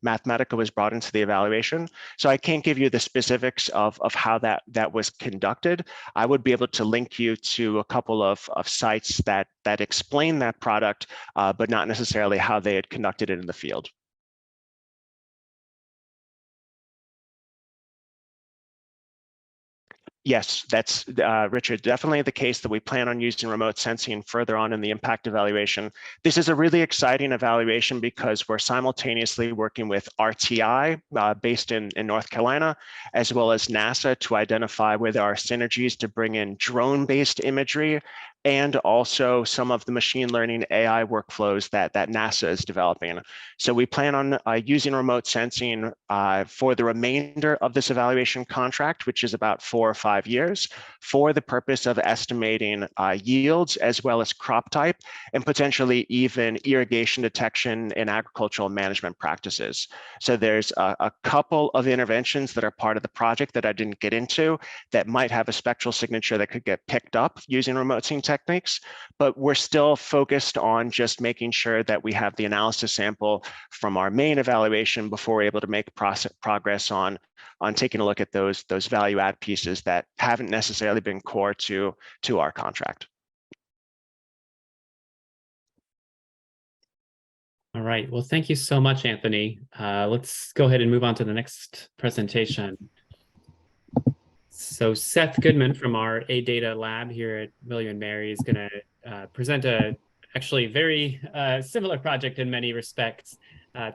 Speaker 3: Mathematica was brought into the evaluation. So I can't give you the specifics of how that was conducted. I would be able to link you to a couple of sites that explain that product, but not necessarily how they had conducted it in the field. Yes, that's, Richard, definitely the case that we plan on using remote sensing further on in the impact evaluation. This is a really exciting evaluation because we're simultaneously working with RTI based in North Carolina, as well as NASA to identify where there are synergies to bring in drone-based imagery and also some of the machine learning AI workflows that NASA is developing. So we plan on using remote sensing for the remainder of this evaluation contract, which is about 4 or 5 years, for the purpose of estimating yields as well as crop type, and potentially even irrigation detection and agricultural management practices. So there's a couple of interventions that are part of the project that I didn't get into that might have a spectral signature that could get picked up using remote sensing techniques, but we're still focused on just making sure that we have the analysis sample from our main evaluation before we're able to make progress on taking a look at those value add pieces that haven't necessarily been core to our contract.
Speaker 1: All right. Well, thank you so much, Anthony. Let's go ahead and move on to the next presentation. So Seth Goodman from our A-Data lab here at William & Mary is going to present a actually very similar project in many respects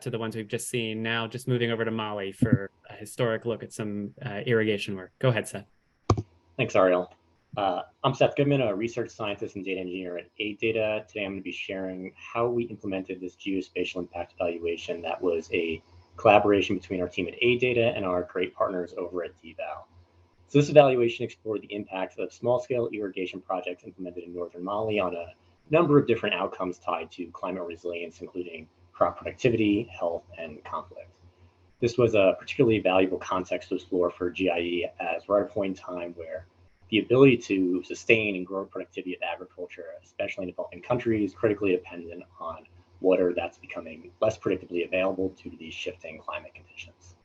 Speaker 1: to the ones we've just seen. Now just moving over to Mali for a historic look at some irrigation work. Go ahead, Seth.
Speaker 4: Thanks, Ariel. I'm Seth Goodman, a research scientist and data engineer at A-Data. Today I'm going to be sharing how we implemented this geospatial impact evaluation that was a collaboration between our team at A-Data and our great partners over at DVAL. So this evaluation explored the impacts of small-scale irrigation projects implemented in northern Mali on a number of different outcomes tied to climate resilience, including crop productivity, health, and conflict. This was a particularly valuable context to explore for GIE, as we're at a point in time where the ability to sustain and grow productivity of agriculture, especially in developing countries, is critically dependent on water that's becoming less predictably available due to these shifting climate conditions.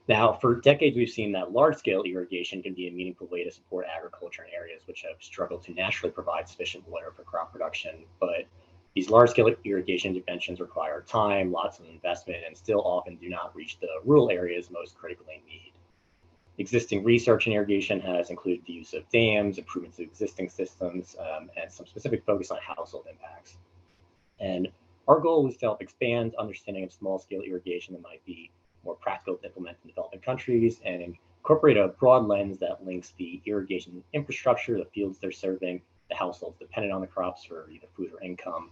Speaker 4: Now, for decades, we've seen that large-scale irrigation can be a meaningful way to support agriculture in areas which have struggled to naturally provide sufficient water for crop production. But these large-scale irrigation interventions require time, lots of investment, and still often do not reach the rural areas most critically in need. Existing research in irrigation has included the use of dams, improvements to existing systems, and some specific focus on household impacts. And our goal was to help expand understanding of small-scale irrigation that might be more practical to implement in developing countries and incorporate a broad lens that links the irrigation infrastructure, the fields they're serving, the households dependent on the crops for either food or income,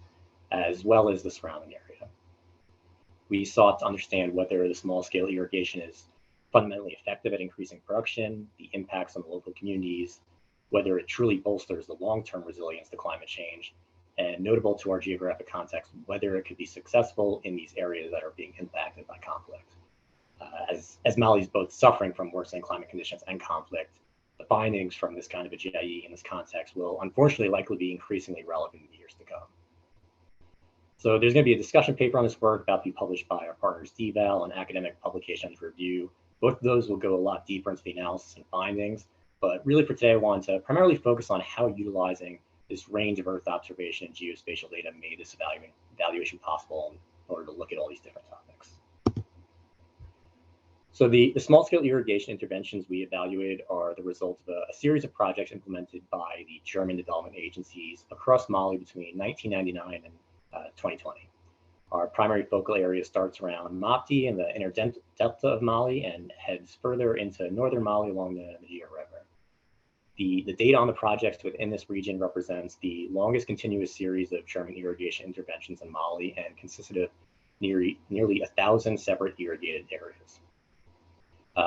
Speaker 4: as well as the surrounding area. We sought to understand whether the small-scale irrigation is fundamentally effective at increasing production, the impacts on the local communities, whether it truly bolsters the long-term resilience to climate change, and notable to our geographic context, whether it could be successful in these areas that are being impacted by conflict. As Mali is both suffering from worsening climate conditions and conflict, the findings from this kind of a GIE in this context will unfortunately likely be increasingly relevant in the years to come. So there's going to be a discussion paper on this work about to be published by our partners DVAL and Academic Publications Review. Both of those will go a lot deeper into the analysis and findings, but really for today, I want to primarily focus on how utilizing this range of Earth observation and geospatial data made this evaluation possible in order to look at all these different topics. So the small-scale irrigation interventions we evaluated are the result of a series of projects implemented by the German development agencies across Mali between 1999 and 2020. Our primary focal area starts around Mopti in the inner delta of Mali and heads further into northern Mali along the Niger River. The data on the projects within this region represents the longest continuous series of German irrigation interventions in Mali and consisted of nearly 1,000 separate irrigated areas.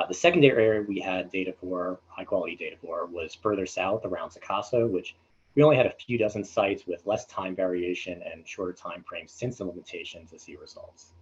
Speaker 4: The secondary area we had data for, high quality data for, was further south around Sakasso, which we only had a few dozen sites with less time variation and shorter time frames since implementation to see results.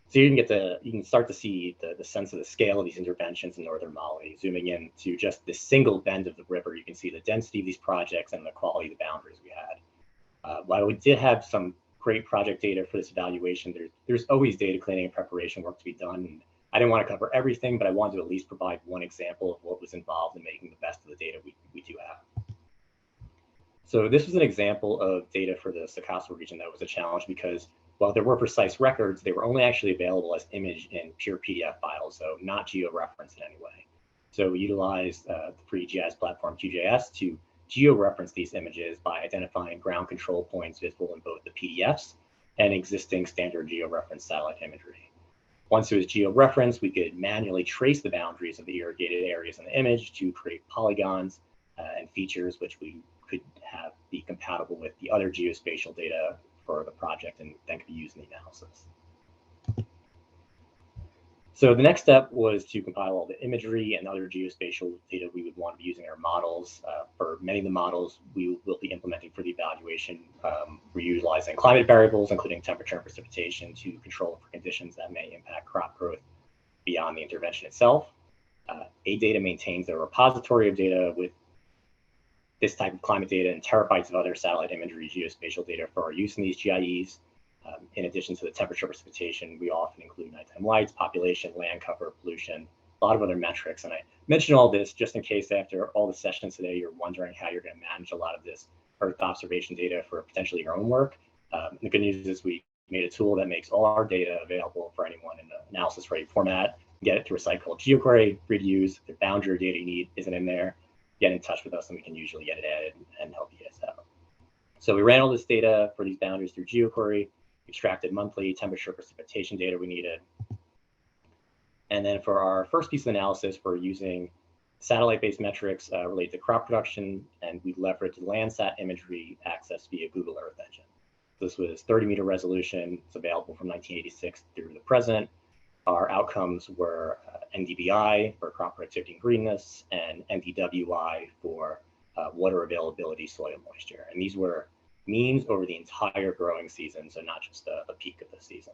Speaker 4: So you can start to see the sense of the scale of these interventions in northern Mali. Zooming in to just this single bend of the river, you can see the density of these projects and the quality of the boundaries we had. While we did have some great project data for this evaluation, there's always data cleaning and preparation work to be done. And I didn't want to cover everything, but I wanted to at least provide one example of what was involved in making the best of the data we do have. So this was an example of data for the Sakasso region that was a challenge because while there were precise records, they were only actually available as image in pure PDF files, so not geo-referenced in any way. So we utilized the free GIS platform QGIS to geo-reference these images by identifying ground control points visible in both the PDFs and existing standard geo-reference satellite imagery. Once it was geo-referenced, we could manually trace the boundaries of the irrigated areas in the image to create polygons and features which we could have be compatible with the other geospatial data for the project and then could be used in the analysis. So the next step was to compile all the imagery and other geospatial data we would want to be using in our models. For many of the models we will be implementing for the evaluation, we're utilizing climate variables, including temperature and precipitation, to control for conditions that may impact crop growth beyond the intervention itself. AData maintains a repository of data with this type of climate data and terabytes of other satellite imagery geospatial data for our use in these GIEs. In addition to the temperature precipitation, we often include nighttime lights, population, land cover, pollution, a lot of other metrics. And I mention all this just in case after all the sessions today, you're wondering how you're going to manage a lot of this Earth observation data for potentially your own work. The good news is we made a tool that makes all our data available for anyone in the analysis-ready format. Get it through a site called GeoQuery, free to use. If the boundary or data you need isn't in there, get in touch with us and we can usually get it added and help you guys out. So we ran all this data for these boundaries through GeoQuery, extracted monthly temperature precipitation data we needed. And then for our first piece of analysis, we're using satellite-based metrics related to crop production, and we leveraged Landsat imagery access via Google Earth Engine. This was 30-meter resolution. It's available from 1986 through the present. Our outcomes were NDVI for crop productivity and greenness, and NDWI for water availability, soil moisture. And these were means over the entire growing season, so not just the peak of the season.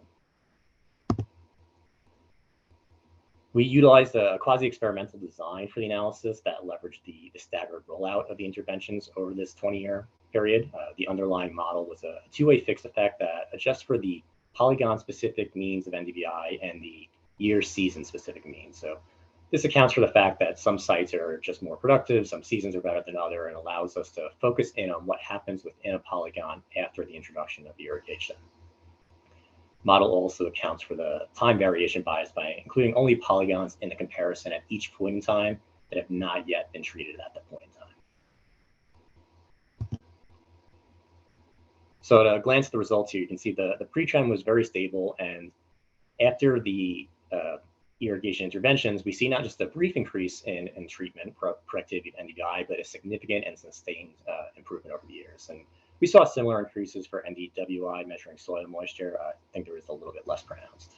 Speaker 4: We utilized a quasi-experimental design for the analysis that leveraged the staggered rollout of the interventions over this 20-year period. The underlying model was a two-way fixed effect that adjusts for the polygon-specific means of NDVI and the year-season-specific means. So this accounts for the fact that some sites are just more productive, some seasons are better than other, and allows us to focus in on what happens within a polygon after the introduction of irrigation. Model also accounts for the time variation bias by including only polygons in the comparison at each point in time that have not yet been treated at that point in time. So at a glance at the results here, you can see the pre-trend was very stable, and after the irrigation interventions, we see not just a brief increase in treatment productivity of NDVI, but a significant and sustained improvement over the years. And we saw similar increases for NDWI measuring soil moisture. I think there was a little bit less pronounced.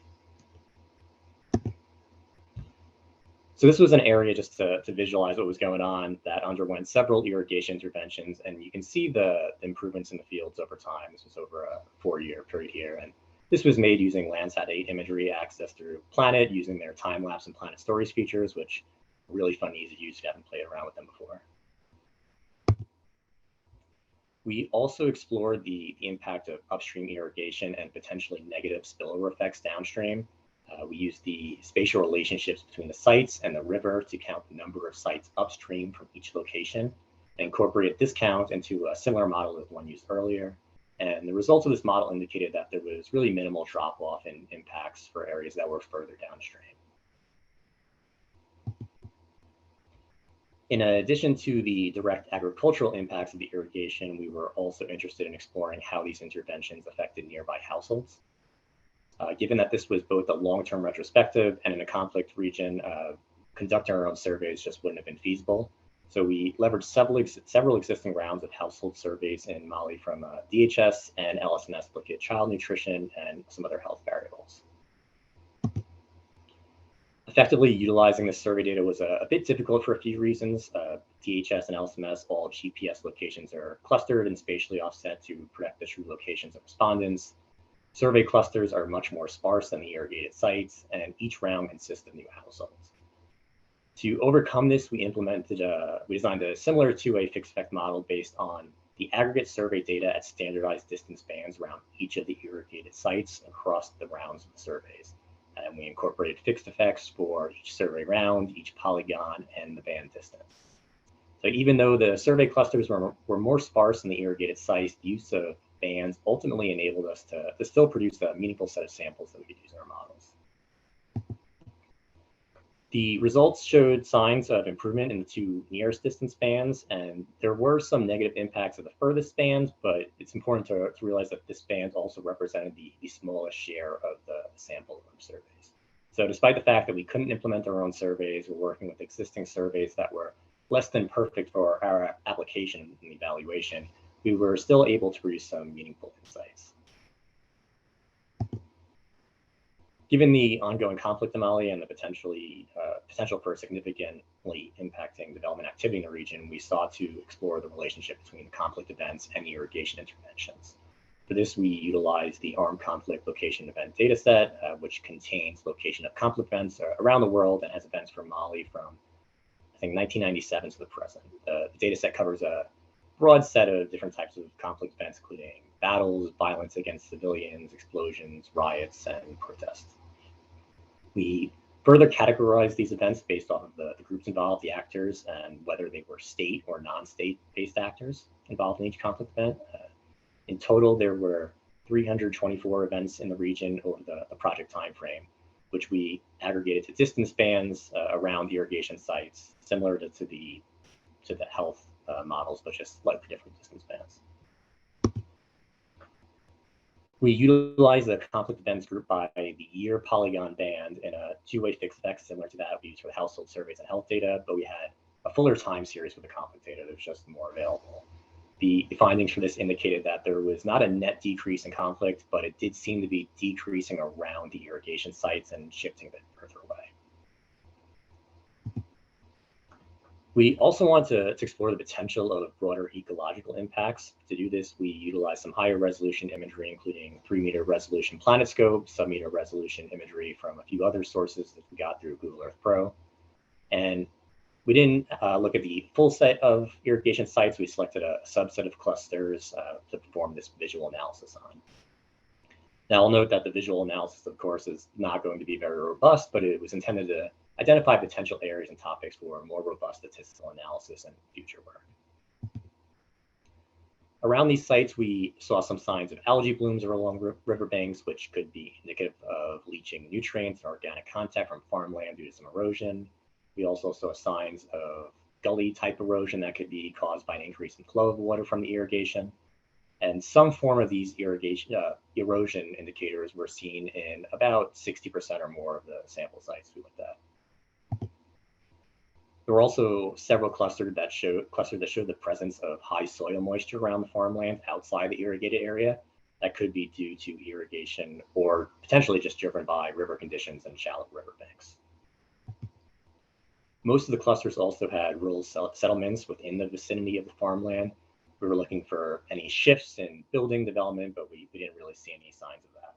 Speaker 4: So this was an area just to visualize what was going on that underwent several irrigation interventions, and you can see the improvements in the fields over time. This was over a 4-year period here, and this was made using Landsat 8 imagery accessed through Planet, using their time-lapse and Planet Stories features, which are really fun and easy to use if you haven't played around with them before. We also explored the impact of upstream irrigation and potentially negative spillover effects downstream. We used the spatial relationships between the sites and the river to count the number of sites upstream from each location, and incorporated this count into a similar model as the one used earlier. And the results of this model indicated that there was really minimal drop-off in impacts for areas that were further downstream. In addition to the direct agricultural impacts of the irrigation, we were also interested in exploring how these interventions affected nearby households. Given that this was both a long-term retrospective and in a conflict region, conducting our own surveys just wouldn't have been feasible. So we leveraged several existing rounds of household surveys in Mali from DHS and LSNS to look at child nutrition and some other health variables. Effectively utilizing this survey data was a bit difficult for a few reasons. DHS and LSNS, all GPS locations are clustered and spatially offset to protect the true locations of respondents. Survey clusters are much more sparse than the irrigated sites, and each round consists of new households. To overcome this, we designed a similar two-way fixed effect model based on the aggregate survey data at standardized distance bands around each of the irrigated sites across the rounds of the surveys. And we incorporated fixed effects for each survey round, each polygon, and the band distance. So even though the survey clusters were more sparse in the irrigated sites, the use of bands ultimately enabled us to still produce a meaningful set of samples that we could use in our models. The results showed signs of improvement in the two nearest distance bands, and there were some negative impacts of the furthest bands, but it's important to realize that this band also represented the smallest share of the sample of surveys. So despite the fact that we couldn't implement our own surveys, we're working with existing surveys that were less than perfect for our application and evaluation, we were still able to produce some meaningful insights. Given the ongoing conflict in Mali and the potential for significantly impacting development activity in the region, we sought to explore the relationship between conflict events and irrigation interventions. For this, we utilized the Armed Conflict Location Event Dataset, which contains location of conflict events around the world and has events from Mali from, I think, 1997 to the present. The dataset covers a broad set of different types of conflict events, including battles, violence against civilians, explosions, riots, and protests. We further categorized these events based off of the groups involved, the actors, and whether they were state or non-state-based actors involved in each conflict event. In total, there were 324 events in the region over the project timeframe, which we aggregated to distance bands around irrigation sites, similar to the health models, but just slightly different distance bands. We utilized the conflict events group by the year polygon band in a two-way fixed effect similar to that we used for the household surveys and health data, but we had a fuller time series for the conflict data that was just more available. The findings for this indicated that there was not a net decrease in conflict, but it did seem to be decreasing around the irrigation sites and shifting a bit further away. We also want to explore the potential of broader ecological impacts. To do this, we utilized some higher resolution imagery, including 3-meter resolution PlanetScope, sub-meter resolution imagery from a few other sources that we got through Google Earth Pro. And we didn't look at the full set of irrigation sites. We selected a subset of clusters to perform this visual analysis on. Now, I'll note that the visual analysis, of course, is not going to be very robust, but it was intended to identify potential areas and topics for more robust statistical analysis and future work. Around these sites, we saw some signs of algae blooms along riverbanks, which could be indicative of leaching nutrients and organic contact from farmland due to some erosion. We also saw signs of gully type erosion that could be caused by an increase in flow of water from the irrigation. And some form of these erosion indicators were seen in about 60% or more of the sample sites we looked at. There were also several clusters that showed the presence of high soil moisture around the farmland outside the irrigated area. That could be due to irrigation or potentially just driven by river conditions and shallow riverbanks. Most of the clusters also had rural settlements within the vicinity of the farmland. We were looking for any shifts in building development, but we didn't really see any signs of that.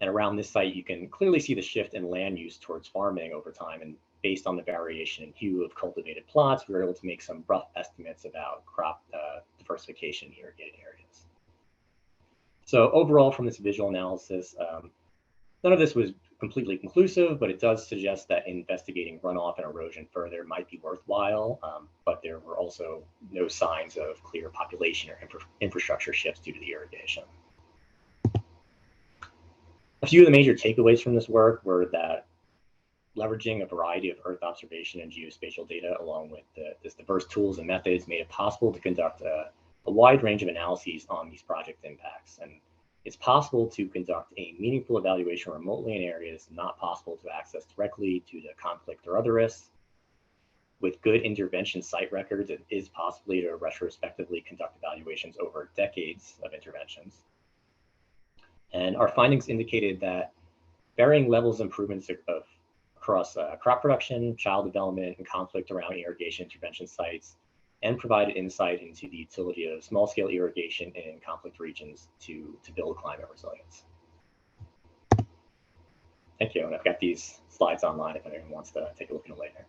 Speaker 4: And around this site, you can clearly see the shift in land use towards farming over time. And based on the variation in hue of cultivated plots, we were able to make some rough estimates about crop diversification in irrigated areas. So overall, from this visual analysis, none of this was completely conclusive, but it does suggest that investigating runoff and erosion further might be worthwhile, but there were also no signs of clear population or infrastructure shifts due to the irrigation. A few of the major takeaways from this work were that leveraging a variety of Earth observation and geospatial data along with this diverse tools and methods made it possible to conduct a wide range of analyses on these project impacts. And it's possible to conduct a meaningful evaluation remotely in areas not possible to access directly due to conflict or other risks. With good intervention site records, it is possible to retrospectively conduct evaluations over decades of interventions. And our findings indicated that varying levels of improvements across crop production, child development, and conflict around irrigation intervention sites, and provided insight into the utility of small-scale irrigation in conflict regions to build climate resilience. Thank you, and I've got these slides online if anyone wants to take a look at them later.